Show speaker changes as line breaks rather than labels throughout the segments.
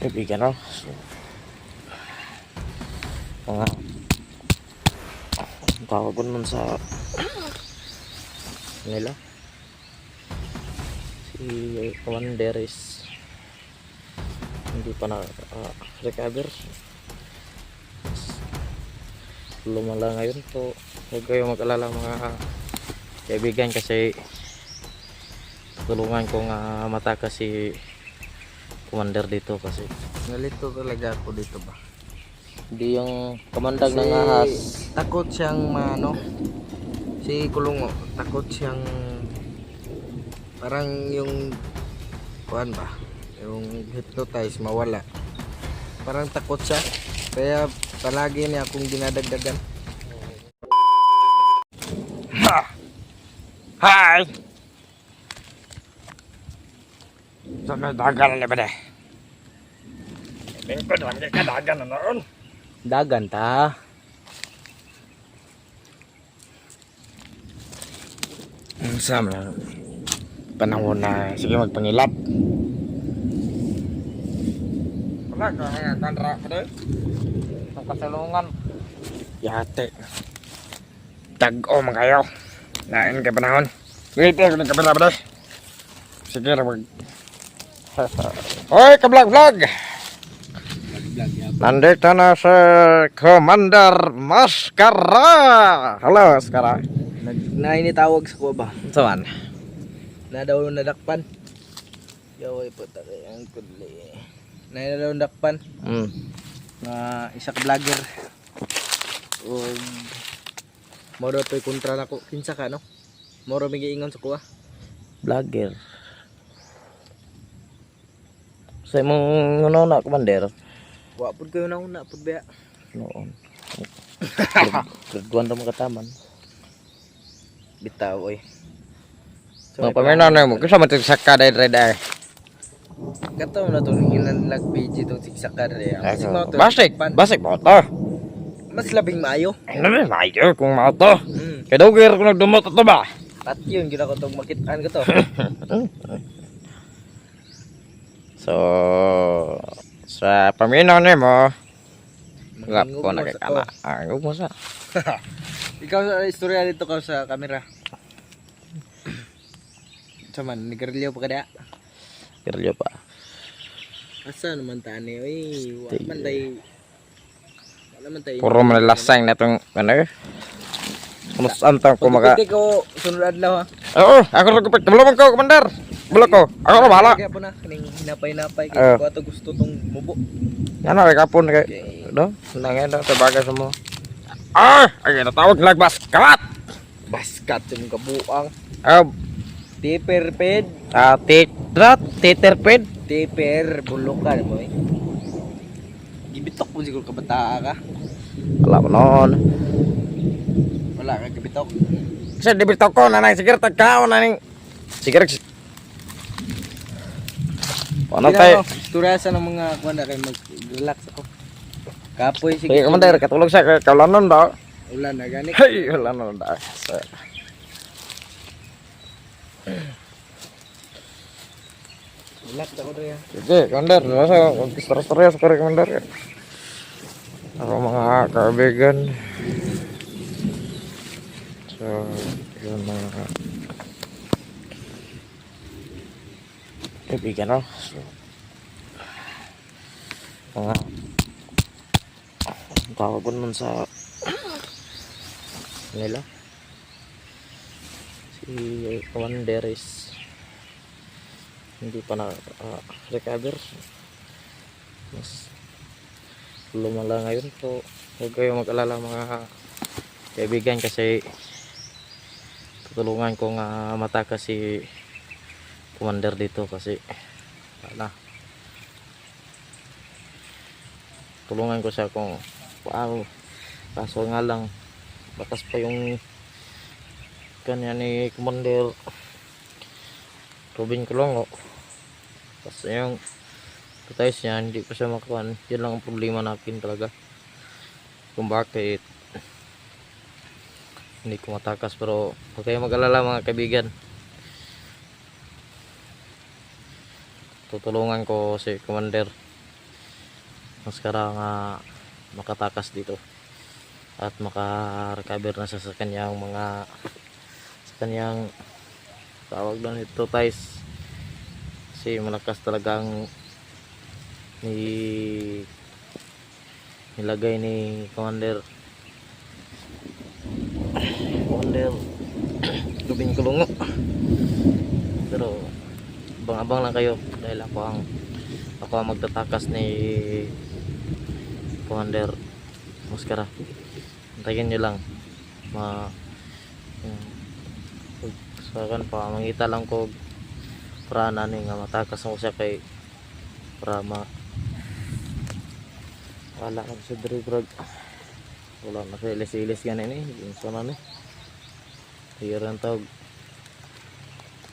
Kaibigan no? So, mga tawag ko nun sa nila si Commander is hindi pa na recover. Lumala ngayon to. Huwag kayo mag-alala mga kaibigan kasi tulungan ko nga matakas si Commander dito kasi
Nalito talaga ako dito ba.
hindi yung kamandag
Kasi
ng ahas.
takot siyang si Kulungo, takot siyang parang yung kuan ba, yung hypnotize mawala. Parang takot siya. Kaya palagi niya akong dinadagdagan.
Hi! Sa may dagan na ba na? Bingkod lang ka dagan na noon.
Dagan ta.
Sama lang. Panahon na sige magpangilap.
Wala ka kaya tanra ka doon. Ang kasalungan.
Yate. Tag-o man kayo. Lain ka panahon. Wait, ako nagkabala ba doon? Sige na mag... Hoy, ka-vlog-vlog! Nandito na si Commander Mascara! Hello, Mascara.
Nainitawag sa kuwa ba?
Saan?
Na daw nadakpan. Yaway po tayo ang kudli. Na daw nadakpan. Na isa ka vlogger. O moro to'y kontra na ko. Kinsa ka no? Moro may giingon sa kuwa.
Vlogger. Sa imong ano na, Commander?
Wapod kayo na una. Pud ba?
Noon. Grade 1 na mga kataman.
Bitaw oy.
Mga pamina na mo. Kasi matag saka dahil red eye.
Kato na itong inanlag page itong sigsakar eh.
Basik mo to.
Mas labing maayo.
Ano ba, mayo kung mga to. Kaya daw kaya kung nagdumot ito ba?
At yun, gina ko itong makitaan ko to.
So, sa pamina na mo, wala po nakakala. Huwag mo sa.
Ikaw sa istorya dito ka sa kamera. Saman, nagarilyo pa kada.
Kirlyo pa.
Asa naman tani? Uy, wala man tayo.
Puro malalasang na itong, ano, kumusta ang kumaga.
Pagkiti ko, sunod adlaw ha.
Oo, ako rin kapag, kabulong ko, Commander. Bulok ko, ako na bahala.
Kaya po na, kaning hinapay-napay. Kaya ko ato gusto tong mubo.
Yan na, kapon kay, no? Nangin na, tabaga sa mo. Ay, natawag lagbas, karat!
Baskat yung kabuang. Tiper-ped.
Titerped.
Tiper, bulukan mo eh. Gibitok mo siguro kabataa ka.
Wala mo noon.
Wala ka gibitok.
Kasi dibito ko, nanay, sige, tagkao, nanay. Sige, ano tayo?
Turasa ng mga kuwanda kayo mag-relax ako. Kapoy sige.
Sige, Commander, katulog sa kaulanon daw.
Ulan na gani.
Hey, kaulanon daw.
Relax ako doon ya.
Sige, Commander, nasa mag-istorya sa kare, Commander. Ako mga kaibigan. So, yun mga kaibigan, no? So, mga tawag ko nun sa nila si Commander is hindi pa na recover. Mas lumala ngayon to. Huwag kayo mag-alala mga kaibigan kasi tutulungan ko nga matakas si Commander dito kasi tulungan ko siya kung paano. Kaso nga lang bakas pa yung kanya ni Commander Robin Kulongo. Kasi yung patayos niya hindi pa siya makakuan. Yun lang ang problema natin talaga kung bakit hindi ko matakas. Pero huwag kayo mag-alala mga kaibigan, tutulungan ko si Commander.
Maskara nga makatakas dito at maka-recover na siya sa kanyang tawag doon ito ties, kasi malakas talagang nilagay ni Commander Lubin Kulungo. Pero abang-abang lang kayo dahil ako ang magtatakas ni Commander Maskara. Antayin nyo lang sa kan pa mangita lang ko para nani nga matakas mo siya kay para wala na sa drug wala na sa ilis-ilis ganin yung sana ni hiran tawag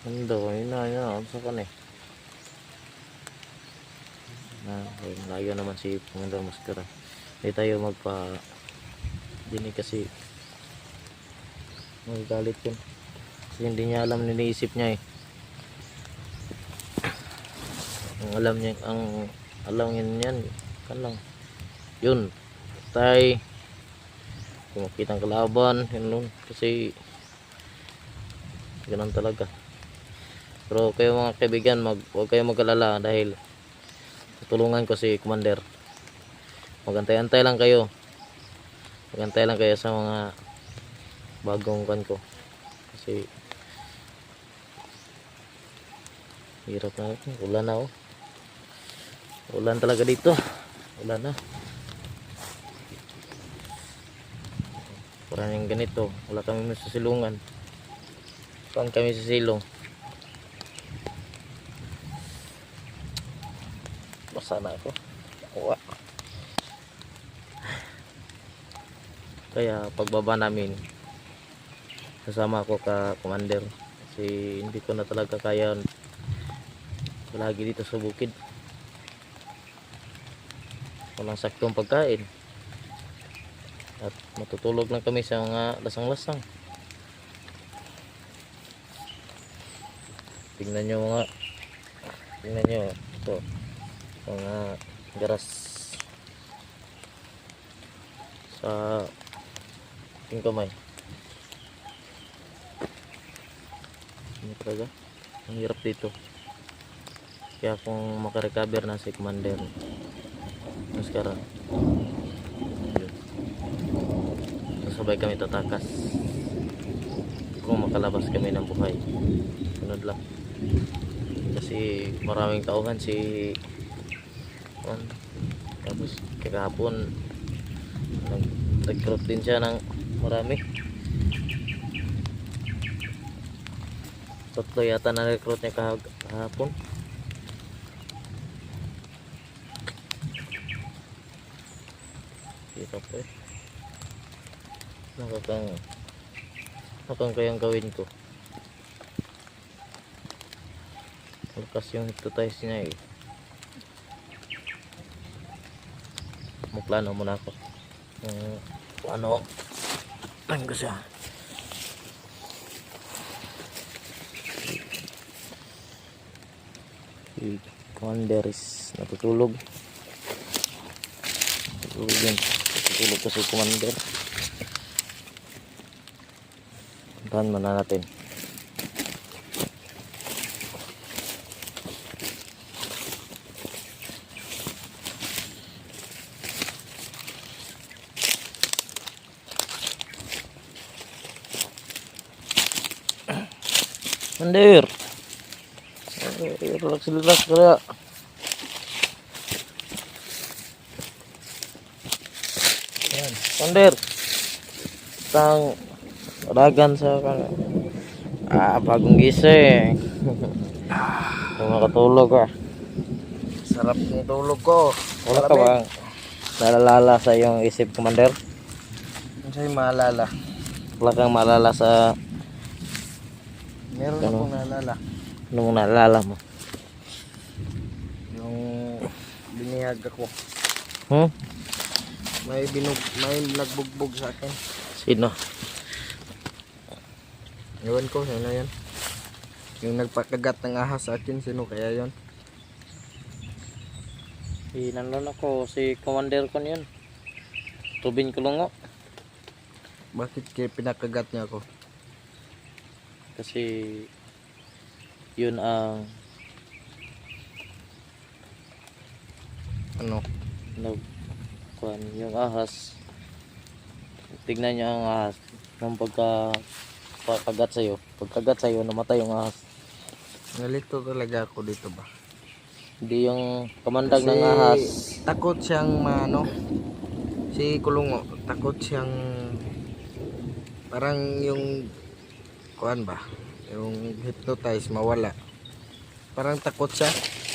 ando ina sa kan layo naman si Commander Maskara. Hindi tayo dinig kasi magagalit yun kasi hindi niya alam, niniisip niya ang alam niya yan kan lang yun tay kung makita ang kalaban yun kasi ganun talaga. Pero kayo mga kaibigan, huwag kayo mag-alala dahil tutulungan ko si Commander. Magantay-antay lang kayo sa mga bagong kan ko kasi hirap na ulan na ulan talaga dito, ulan na parang yung ganito, wala kami sa silungan, saan kami sa silong, basa na ako. Kaya pagbaba namin kasama ako ka Commander kasi hindi ko na talaga kaya lagi dito sa bukid, walang saktong pagkain at matutulog lang kami sa mga lasang-lasang. tingnan nyo ito mga garas sa aking kamay. Ano talaga ang hirap dito, kaya kung makarecover na si Commander Maskara sabay kami tatakas kung makalabas kami ng buhay. Sunod lang kasi maraming tauhan si tapos kahapon nag-recruit din siya ng marami, tatlo yata na recruit niya kahapon. Hirap nakakang kayang gawin ko, malakas yung hypnotize niya magplano muna ako ano lang ko siya. Si Commander is natutulog kasi Commander. Puntahan muna natin. Commander, relax kaya. Yan, Commander. Tang ragan sa bagong gising. Makatulog
Sarap ng tulog ko.
Wala ka bang nalalala sa iyong isip, Commander?
Ano sa'yo maalala?
Wala kang maalala sa
Meron akong naalala.
anong naalala mo?
Yung binihag ako. May nagbugbog sa akin.
Sino?
Ewan ko, sino yan? Yung nagpakagat ng ahas sa akin, sino kaya yon?
Nandun ako, si commander ko yun. Rubin Kulungo.
Bakit kaya pinakagat niya ako?
Kasi yun ang
Ano?
kuan yung ahas. Tignan niyo ang ahas. Nung pagkagat sa'yo. Pagkagat sa'yo, namatay yung ahas.
Nalito talaga ako dito ba?
Hindi yung kamandag
Kasi
ng ahas.
takot siyang si Kulungo, takot siyang parang yung kuan ba? Yung hypnotize mawala. Parang takot siya.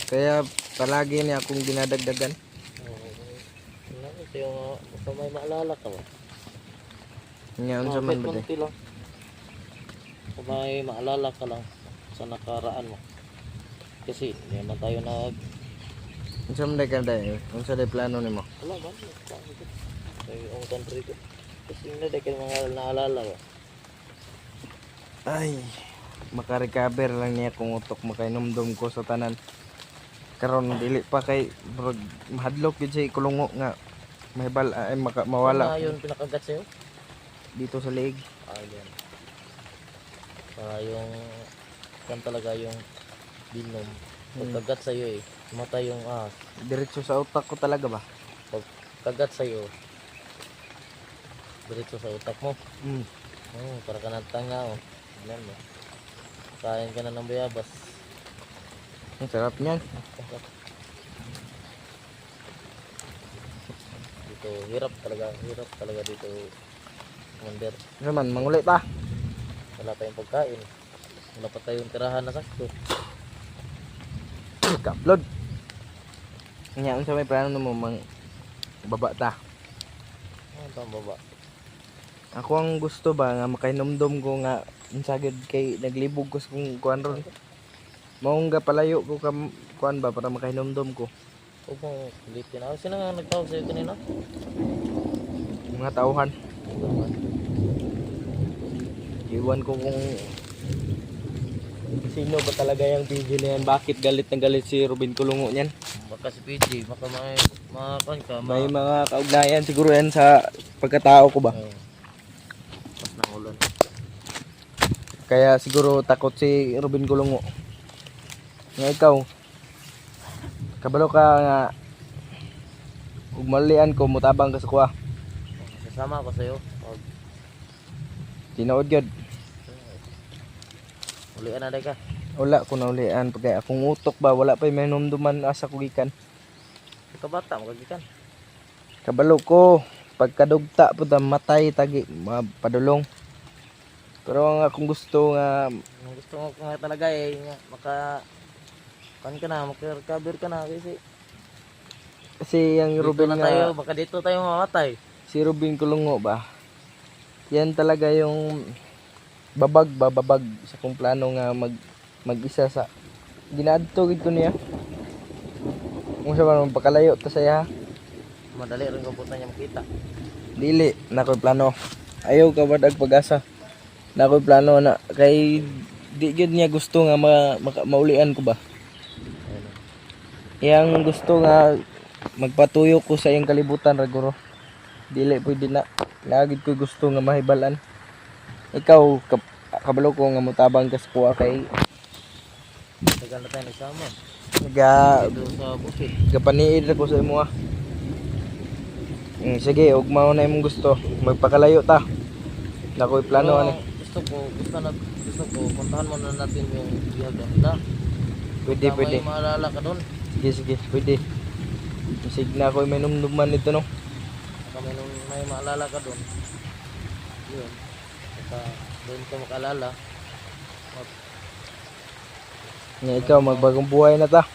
Kaya palagi niya akong dinadagdagan.
Ito yung may maalala ka ba?
Ngayon sa man ba day?
Konti lang. Kung may maalala ka lang sa nakaraan mo. Kasi hindi naman tayo
Unsa man day ka day? Unsa day plano nimo?
wala man. Sa yung country ko. Kasi hindi kayo mga naalala ba?
Ay, makarecover lang niya kung utok makainomdom ko sa tanan. Karon dili pa kay bro, mahadlok gid si Kulungo nga mahibal ay mawala
Ano yun pinakagat sa'yo?
dito sa leeg.
Yan. Yung kan talaga yung binom. Pagkagat sa'yo matay yung ahas.
Diretso sa utak ko talaga ba?
Pagkagat sa'yo, diretso sa utak mo.
Mm.
Para ka ng tanga Alam mo. Kain ka na ng bayabas.
Ang sarap niyan.
Dito, hirap talaga dito. Commander.
Naman manguli ta.
Wala tayong pagkain. Wala pa tayong tirahan na sakto.
Ka-upload. Nya unsa may plano mo mang baba ta?
Ano tang baba?
Ako ang gusto ba nga makainomdom ko nga unsagid kay naglibog ko sa kung kuan ron. Maong palayo ko ka kuan ba para makainomdom ko.
Huwag mong ulitin. Sino nga nagtawag sa'yo kanina?
Mga tauhan. Iwan ko kung sino ba talaga yung video na yan. Bakit galit na galit si Rubin Kulungo niyan.
Baka si PJ, baka may makakuan ka.
May mga kaugnayan siguro yan sa pagkatao ko ba.
Pas ng ulan.
Kaya siguro takot si Rubin Kulungo. Nga ikaw, kabalo ka nga ug malian ko mutabang ka sa kuha.
Sasama ako sa'yo.
Tinood gyud.
Ulian na ka.
Wala ko na ulian pagka akong utok ba wala pa may numduman asa ko gikan.
Ikaw bata, magagikan.
Kabalo ko pagkadugta pud matay tagi mapadulong. Pero ang akong gusto nga
Ang gusto mo nga talaga nga, kan ka na, maka-recover ka na kasi
yung
dito
Rubin
na
nga
tayo, baka dito tayo mamatay.
si Rubin Kulungo ba. Yan talaga yung babag sa kong plano nga mag-isa sa ginaadto gid ko niya. Kung sa man pagkalayo ta saya.
Madali rin kabutan niya makita.
Dili na ko'y plano. Ayaw ka ba dag pag-asa. Na ko'y plano na kay di gyud niya gusto nga maulian ko ba. Yang gusto nga magpatuyo ko sa iyang kalibutan raguro. Dili pwede na. Lagid ko gusto nga mahibalan. Ikaw kabalo ko nga mutabang ka sa kuha kay
Tagal na tayo nagsama. Dito sa bukid.
gapaniid ako sa imo. Sige, ug mao na imong gusto. Magpakalayo ta. Na ko'y plano ani.
Gusto ko, puntahan mo na natin yung biyagan na.
Pwede.
May maalala ka doon.
Sige, pwede. Sige na ko'y may numduman nito no.
Baka may maalala ka doon. Yun. Baka doon ka makalala.
Nga ikaw magbagong buhay na ta.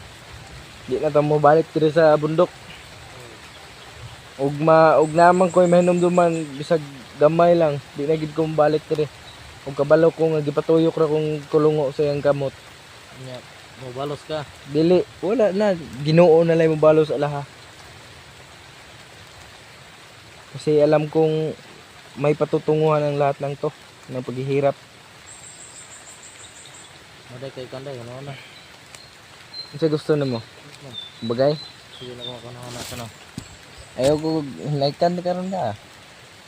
Di na ta mo balik diri sa bundok. Ug naman ko'y may numduman bisag gamay lang. Di na gid ko balik diri. Ug kabalo ko nga gipatuyok ra kong Kulungo sa iyang kamot.
Mabalos ka.
Dili, wala na. Ginoo na lang mo balos alaha. Kasi alam kong may patutunguhan ang lahat ng to. Ng paghihirap.
Maday kay kanday. Ano na?
Ano gusto na mo? Bagay?
Sige na kung ano.
Ayaw ko hinaikan ni karon na.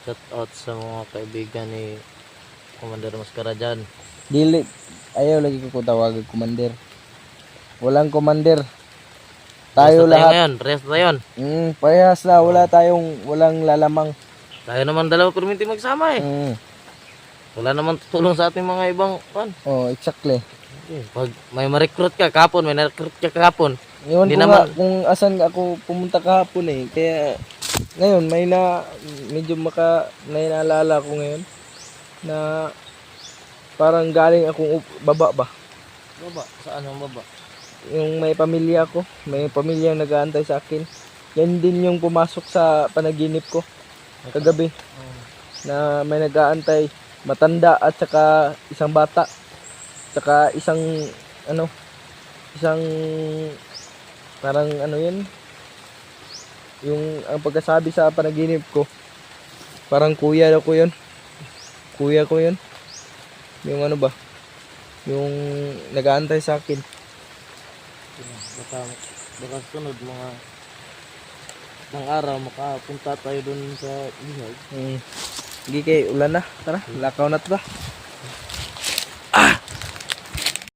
Shout out sa mga kaibigan ni Commander Mascara dyan.
Dili ayaw lagi ko tawag commander. Walang commander. Tayo lahat.
Rest tayo ngayon.
Parehas na walang lalamang.
Tayo naman dalawa perminti magsama eh. Wala naman tutulong sa ating mga ibang pan.
Oh, exactly.
Pag may ma-recruit ka kahapon, may na-recruit ka kahapon.
Ngayon
Hindi
ko
naman.
nga kung asan ako pumunta kahapon eh. Kaya ngayon medyo may naalala ko ngayon na parang galing akong baba ba.
Baba? Saan ang baba?
Yung may pamilya ko, may pamilyang nag-aantay sa akin. Yan din yung pumasok sa panaginip ko kagabi. Na may nag-aantay, matanda at saka isang bata. Saka isang parang yun, yung ang pagkasabi sa panaginip ko, parang kuya ko yun. Yung yung nag-aantay sa akin.
Baka sunod ng araw makapunta tayo dun sa bihag.
Hindi kay ulan na, tara, lakaw na to.